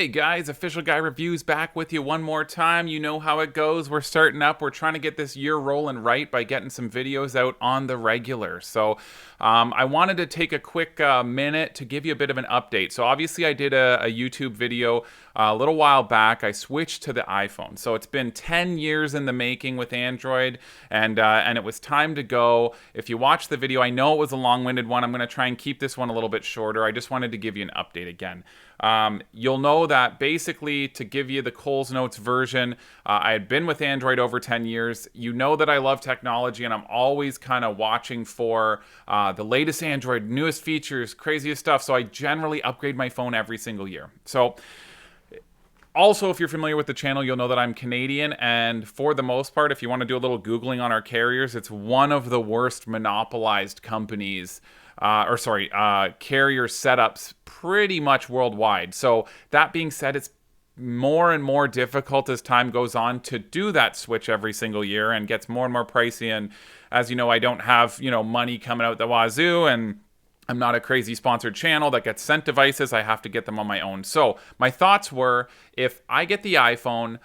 Hey guys, Official Guy Reviews back with you one more time. You know how it goes. We're starting up. We're trying to get this year rolling right by getting some videos out on the regular. So I wanted to take a quick minute to give you a bit of an update. So obviously I did a YouTube video a little while back. I switched to the iPhone. So it's been 10 years in the making with Android, and it was time to go. If you watch the video, I know it was a long-winded one. I'm going to try and keep this one a little bit shorter. I just wanted to give you an update again. You'll know that basically, to give you the Coles Notes version, I had been with Android over 10 years. You know that I love technology, and I'm always kind of watching for the latest Android, newest features, craziest stuff. So I generally upgrade my phone every single year. So also, if you're familiar with the channel, you'll know that I'm Canadian, and for the most part, if you want to do a little Googling on our carriers, it's one of the worst monopolized companies, carrier setups pretty much worldwide. So that being said, it's more and more difficult as time goes on to do that switch every single year, and gets more and more pricey. And as you know, I don't have, money coming out the wazoo, and I'm not a crazy sponsored channel that gets sent devices. I have to get them on my own. So my thoughts were, if I get the iPhone,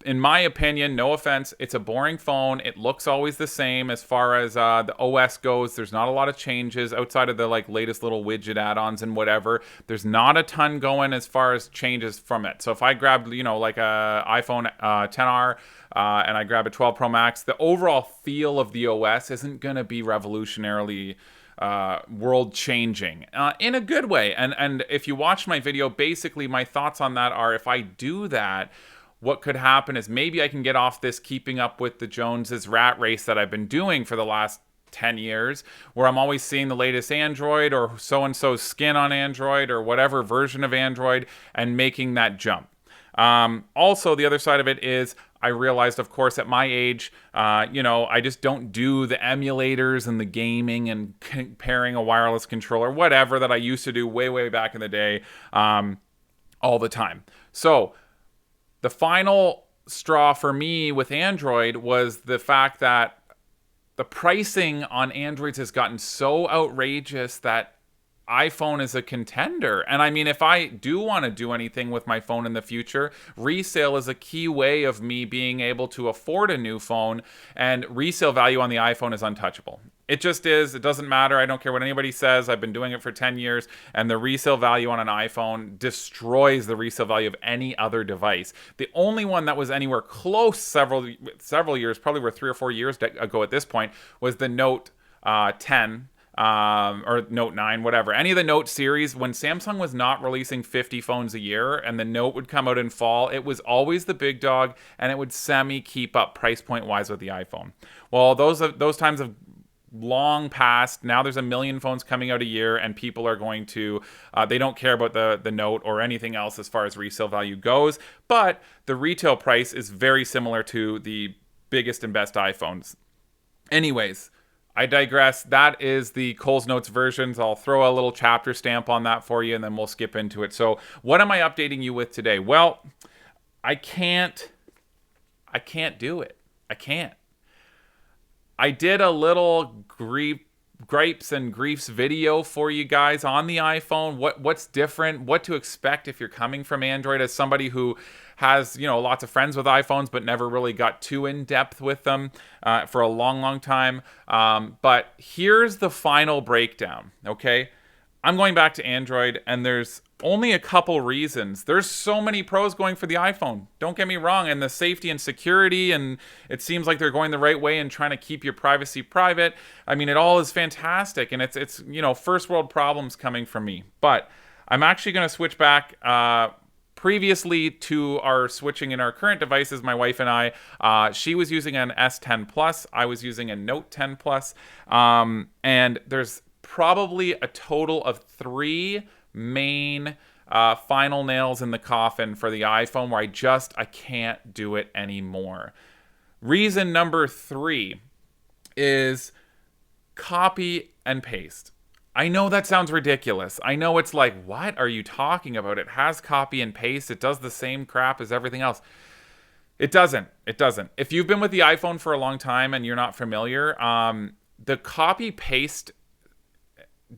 in my opinion, no offense, it's a boring phone. It looks always the same as far as the OS goes. There's not a lot of changes outside of the latest little widget add-ons and whatever. There's not a ton going as far as changes from it. So if I grabbed, like a iPhone 10R, and I grab a 12 Pro Max, the overall feel of the OS isn't going to be revolutionarily world changing in a good way. And if you watch my video, basically my thoughts on that are, if I do that, what could happen is maybe I can get off this keeping up with the Joneses rat race that I've been doing for the last 10 years, where I'm always seeing the latest Android or so-and-so's skin on Android or whatever version of Android, and making that jump. Also, the other side of it is, I realized, of course, at my age, I just don't do the emulators and the gaming and pairing a wireless controller, whatever, that I used to do way, way back in the day, all the time. So the final straw for me with Android was the fact that the pricing on Androids has gotten so outrageous that iPhone is a contender. And I mean, if I do want to do anything with my phone in the future, resale is a key way of me being able to afford a new phone, and resale value on the iPhone is untouchable. It just is. It doesn't matter. I don't care what anybody says. I've been doing it for 10 years, and the resale value on an iPhone destroys the resale value of any other device. The only one that was anywhere close several years, probably were 3 or 4 years ago at this point, was the Note 10, or Note 9, whatever. Any of the Note series, when Samsung was not releasing 50 phones a year and the Note would come out in fall, it was always the big dog, and it would keep up price point wise with the iPhone. Well, those times have long past. Now there's a million phones coming out a year, and people are going to, they don't care about the Note or anything else as far as resale value goes, but the retail price is very similar to the biggest and best iPhones. Anyways, I digress. That is the Coles Notes versions. I'll throw a little chapter stamp on that for you, and then we'll skip into it. So what am I updating you with today? Well, I can't do it. I can't. I did a little gripes and griefs video for you guys on the iPhone. What's different? What to expect if you're coming from Android, as somebody who has, lots of friends with iPhones but never really got too in depth with them for a long, long time. But here's the final breakdown, okay? I'm going back to Android, and there's only a couple reasons. There's so many pros going for the iPhone. Don't get me wrong, and the safety and security, and it seems like they're going the right way and trying to keep your privacy private. I mean, it all is fantastic, and it's first world problems coming from me. But I'm actually going to switch back previously to our switching in our current devices. My wife and I, she was using an S10 Plus. I was using a Note 10 Plus. And there's probably a total of 3 main final nails in the coffin for the iPhone where I can't do it anymore. Reason number 3 is copy and paste. I know that sounds ridiculous. I know it's like, what are you talking about? It has copy and paste. It does the same crap as everything else. It doesn't. It doesn't. If you've been with the iPhone for a long time and you're not familiar, the copy paste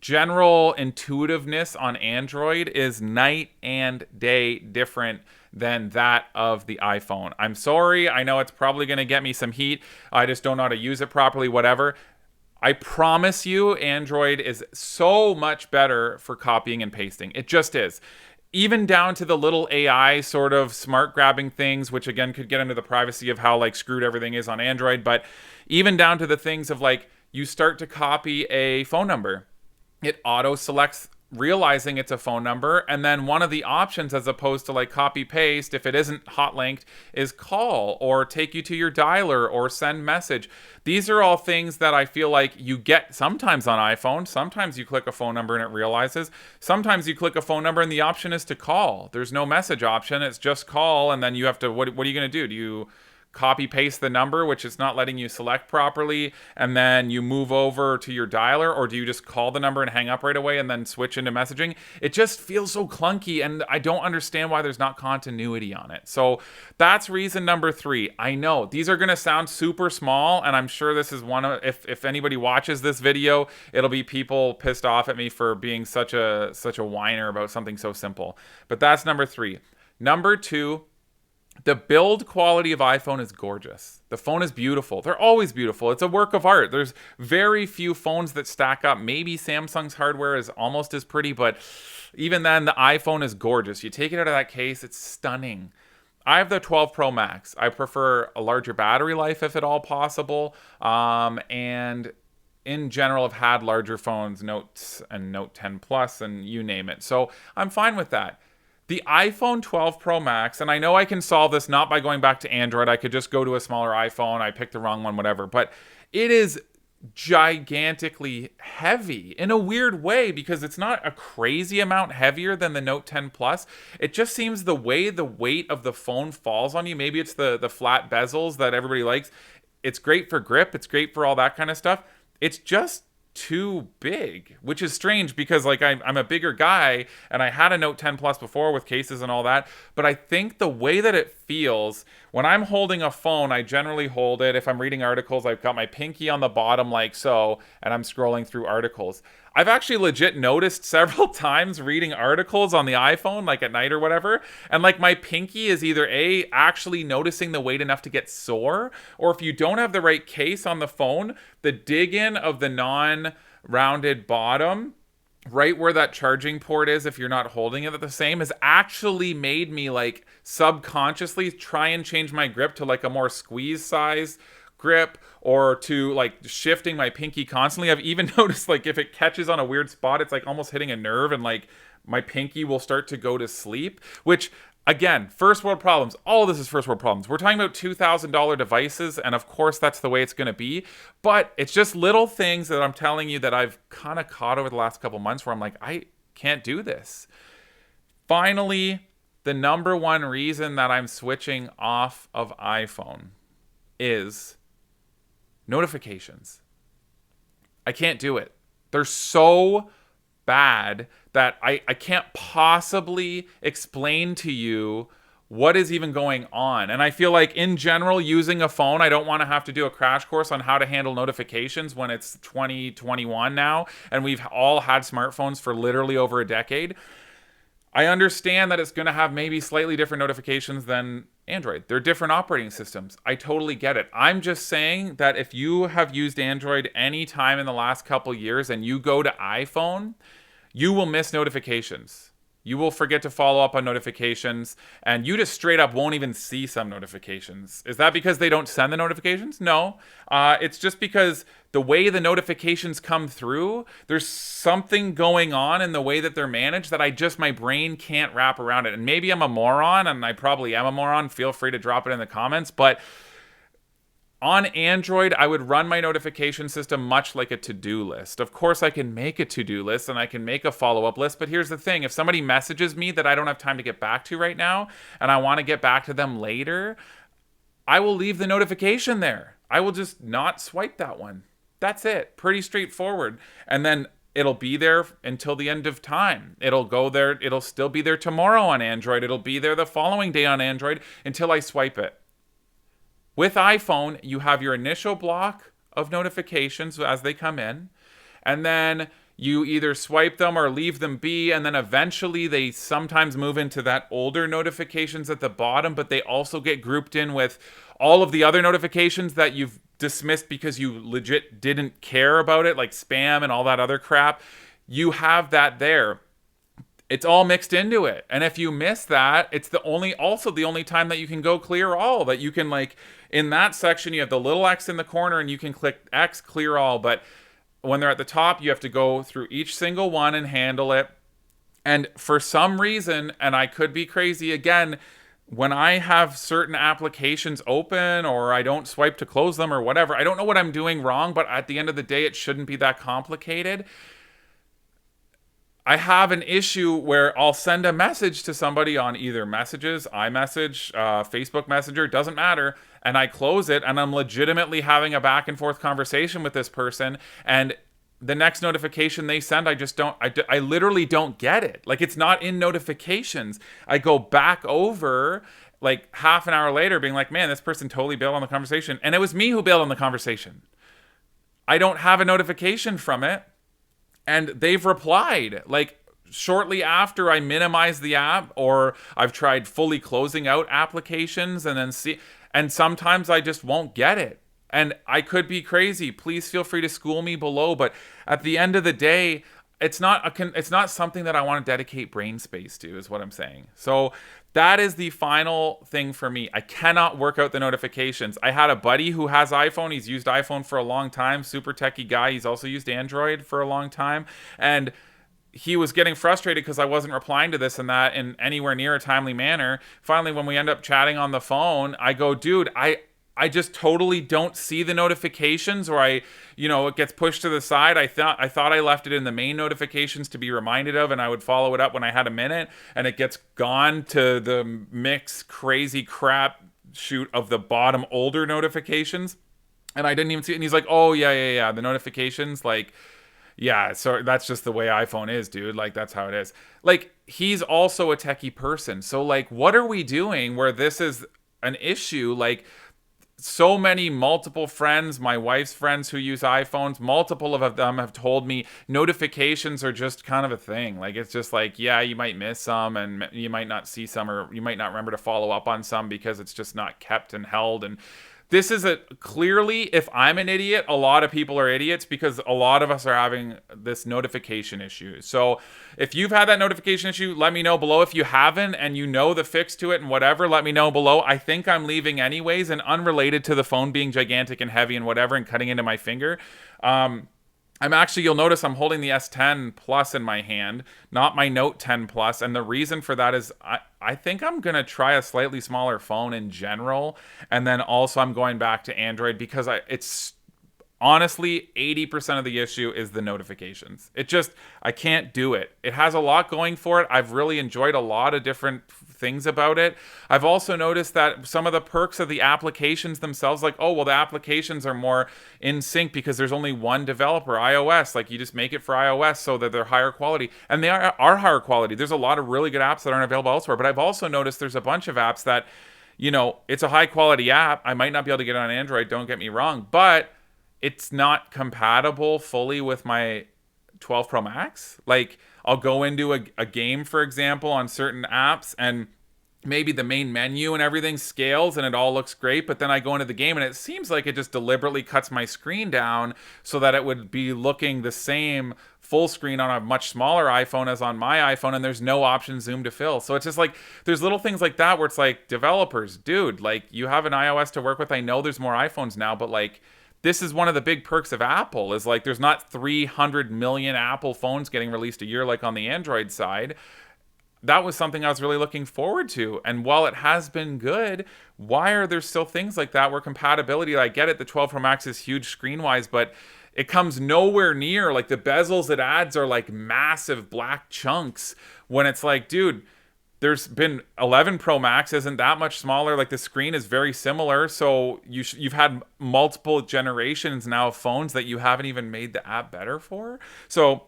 general intuitiveness on Android is night and day different than that of the iPhone. I'm sorry, I know it's probably going to get me some heat. I just don't know how to use it properly, whatever. I promise you, Android is so much better for copying and pasting. It just is. Even down to the little AI sort of smart grabbing things, which again could get into the privacy of how like screwed everything is on Android, but even down to the things of like you start to copy a phone number, it auto selects realizing it's a phone number, and then one of the options, as opposed to like copy paste, if it isn't hot linked, is call or take you to your dialer or send message. These are all things that I feel like you get sometimes on iPhone. Sometimes you click a phone number and it realizes. Sometimes you click a phone number and the option is to call. There's no message option, it's just call, and then you have to, what are you going to do? Do you copy paste the number, which is not letting you select properly, and then you move over to your dialer, or do you just call the number and hang up right away and then switch into messaging? It just feels so clunky, and I don't understand why there's not continuity on it. So that's reason number 3. I know these are going to sound super small, and I'm sure this is one of, if anybody watches this video, it'll be people pissed off at me for being such a whiner about something so simple. But that's number 3. Number 2, the build quality of iPhone is gorgeous. The phone is beautiful. They're always beautiful. It's a work of art. There's very few phones that stack up. Maybe Samsung's hardware is almost as pretty, but even then, the iPhone is gorgeous. You take it out of that case, it's stunning. I have the 12 Pro Max. I prefer a larger battery life if at all possible. And in general, I've had larger phones, Notes and Note 10 Plus, and you name it. So I'm fine with that. The iPhone 12 Pro Max, and I know I can solve this not by going back to Android. I could just go to a smaller iPhone. I picked the wrong one, whatever. But it is gigantically heavy in a weird way, because it's not a crazy amount heavier than the Note 10 Plus. It just seems the way the weight of the phone falls on you. Maybe it's the flat bezels that everybody likes. It's great for grip. It's great for all that kind of stuff. It's just too big, which is strange because like I'm a bigger guy, and I had a Note 10 Plus before with cases and all that, but I think the way that it feels when I'm holding a phone, I generally hold it, if I'm reading articles, I've got my pinky on the bottom like so, and I'm scrolling through articles. I've actually legit noticed several times reading articles on the iPhone, like at night or whatever, and like my pinky is either actually noticing the weight enough to get sore, or if you don't have the right case on the phone, the dig in of the non-rounded bottom, right where that charging port is, if you're not holding it the same, has actually made me like subconsciously try and change my grip to like a more squeeze size grip, or to like shifting my pinky constantly. I've even noticed like if it catches on a weird spot, it's like almost hitting a nerve, and like my pinky will start to go to sleep, which again, first world problems. All of this is first world problems. We're talking about $2,000 devices, and of course that's the way it's going to be, but it's just little things that I'm telling you that I've kind of caught over the last couple months where I'm like, I can't do this. Finally, the number one reason that I'm switching off of iPhone is notifications. I can't do it. They're so bad that I can't possibly explain to you what is even going on. And I feel like in general, using a phone, I don't want to have to do a crash course on how to handle notifications when it's 2021 now, and we've all had smartphones for literally over a decade. I understand that it's going to have maybe slightly different notifications than Android. They're different operating systems. I totally get it. I'm just saying that if you have used Android any time in the last couple years and you go to iPhone, you will miss notifications. You will forget to follow up on notifications, and you just straight up won't even see some notifications. Is that because they don't send the notifications? No. It's just because the way the notifications come through, there's something going on in the way that they're managed that my brain can't wrap around it. And maybe I'm a moron, and I probably am a moron. Feel free to drop it in the comments. But on Android, I would run my notification system much like a to-do list. Of course, I can make a to-do list and I can make a follow-up list, but here's the thing. If somebody messages me that I don't have time to get back to right now, and I want to get back to them later, I will leave the notification there. I will just not swipe that one. That's it. Pretty straightforward. And then it'll be there until the end of time. It'll go there. It'll still be there tomorrow on Android. It'll be there the following day on Android until I swipe it. With iPhone, you have your initial block of notifications as they come in, and then You either swipe them or leave them be, and then eventually they sometimes move into that older notifications at the bottom, but they also get grouped in with all of the other notifications that you've dismissed because you legit didn't care about it, like spam and all that other crap. You have that there. It's all mixed into it. And if you miss that, it's the only time that you can go clear all, that you can, like, in that section you have the little X in the corner and you can click X clear all, but when they're at the top, you have to go through each single one and handle it. And for some reason, and I could be crazy again, when I have certain applications open or I don't swipe to close them or whatever, I don't know what I'm doing wrong, but at the end of the day, it shouldn't be that complicated. I have an issue where I'll send a message to somebody on either Messages, iMessage, Facebook Messenger, doesn't matter, and I close it, and I'm legitimately having a back and forth conversation with this person, and the next notification they send, I literally don't get it. Like, it's not in notifications. I go back over like half an hour later being like, man, this person totally bailed on the conversation, and it was me who bailed on the conversation. I don't have a notification from it. And they've replied like shortly after I minimize the app, or I've tried fully closing out applications and sometimes I just won't get it. And I could be crazy. Please feel free to school me below, but at the end of the day, it's not something that I want to dedicate brain space to, is what I'm saying. So that is the final thing for me. I cannot work out the notifications. I had a buddy who has iPhone. He's used iPhone for a long time. Super techie guy. He's also used Android for a long time. And he was getting frustrated because I wasn't replying to this and that in anywhere near a timely manner. Finally, when we end up chatting on the phone, I go, dude, I just totally don't see the notifications, or it gets pushed to the side. I thought I left it in the main notifications to be reminded of, and I would follow it up when I had a minute, and it gets gone to the mix crazy crap shoot of the bottom older notifications, and I didn't even see it. And he's like, oh yeah, the notifications, like, yeah, so that's just the way iPhone is, dude. Like, that's how it is. Like, he's also a techie person, so like, what are we doing where this is an issue? Like, so many multiple friends, my wife's friends who use iPhones, multiple of them have told me notifications are just kind of a thing. Like, it's just like, yeah, you might miss some and you might not see some, or you might not remember to follow up on some because it's just not kept and held. And this is clearly, if I'm an idiot, a lot of people are idiots, because a lot of us are having this notification issue. So if you've had that notification issue, let me know below. If you haven't and you know the fix to it and whatever, let me know below. I think I'm leaving anyways, and unrelated to the phone being gigantic and heavy and whatever and cutting into my finger. You'll notice I'm holding the S10 Plus in my hand, not my Note 10 Plus. And the reason for that is I think I'm going to try a slightly smaller phone in general. And then also I'm going back to Android because it's honestly 80% of the issue is the notifications. I can't do it. It has a lot going for it. I've really enjoyed a lot of different things about it. I've also noticed that some of the perks of the applications themselves, like, oh, well, the applications are more in sync because there's only one developer, iOS. Like, you just make it for iOS so that they're higher quality. And they are higher quality. There's a lot of really good apps that aren't available elsewhere. But I've also noticed there's a bunch of apps that, it's a high quality app. I might not be able to get it on Android, don't get me wrong, but it's not compatible fully with my 12 Pro Max. Like, I'll go into a game, for example, on certain apps, and maybe the main menu and everything scales and it all looks great, but then I go into the game and it seems like it just deliberately cuts my screen down so that it would be looking the same full screen on a much smaller iPhone as on my iPhone, and there's no option zoom to fill. So it's just like, there's little things like that where it's like, developers, dude, like, you have an iOS to work with. I know there's more iPhones now, but like, this is one of the big perks of Apple, is like, there's not 300 million Apple phones getting released a year like on the Android side. That was something I was really looking forward to. And while it has been good, why are there still things like that where compatibility, I get it, the 12 Pro Max is huge screen-wise, but it comes nowhere near, like, the bezels it adds are like massive black chunks, when it's like, dude, there's been 11 Pro Max isn't that much smaller. Like, the screen is very similar. So you've had multiple generations now of phones that you haven't even made the app better for. So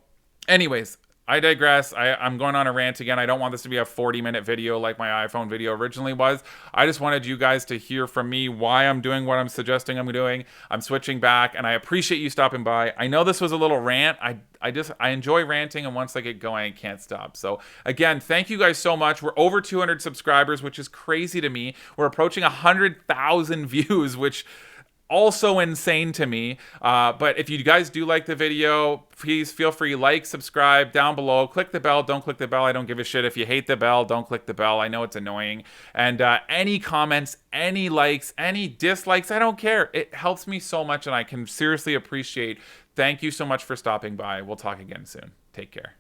anyways, I digress. I'm going on a rant again. I don't want this to be a 40-minute video like my iPhone video originally was. I just wanted you guys to hear from me why I'm doing what I'm suggesting I'm doing. I'm switching back, and I appreciate you stopping by. I know this was a little rant. I enjoy ranting, and once I get going, I can't stop. So again, thank you guys so much. We're over 200 subscribers, which is crazy to me. We're approaching 100,000 views, which also insane to me. But if you guys do like the video, please feel free, like, subscribe down below, click the bell. Don't click the bell, I don't give a shit. If you hate the bell, don't click the bell. I know it's annoying. And any comments, any likes, any dislikes, I don't care. It helps me so much, and I can seriously appreciate. Thank you so much for stopping by. We'll talk again soon. Take care.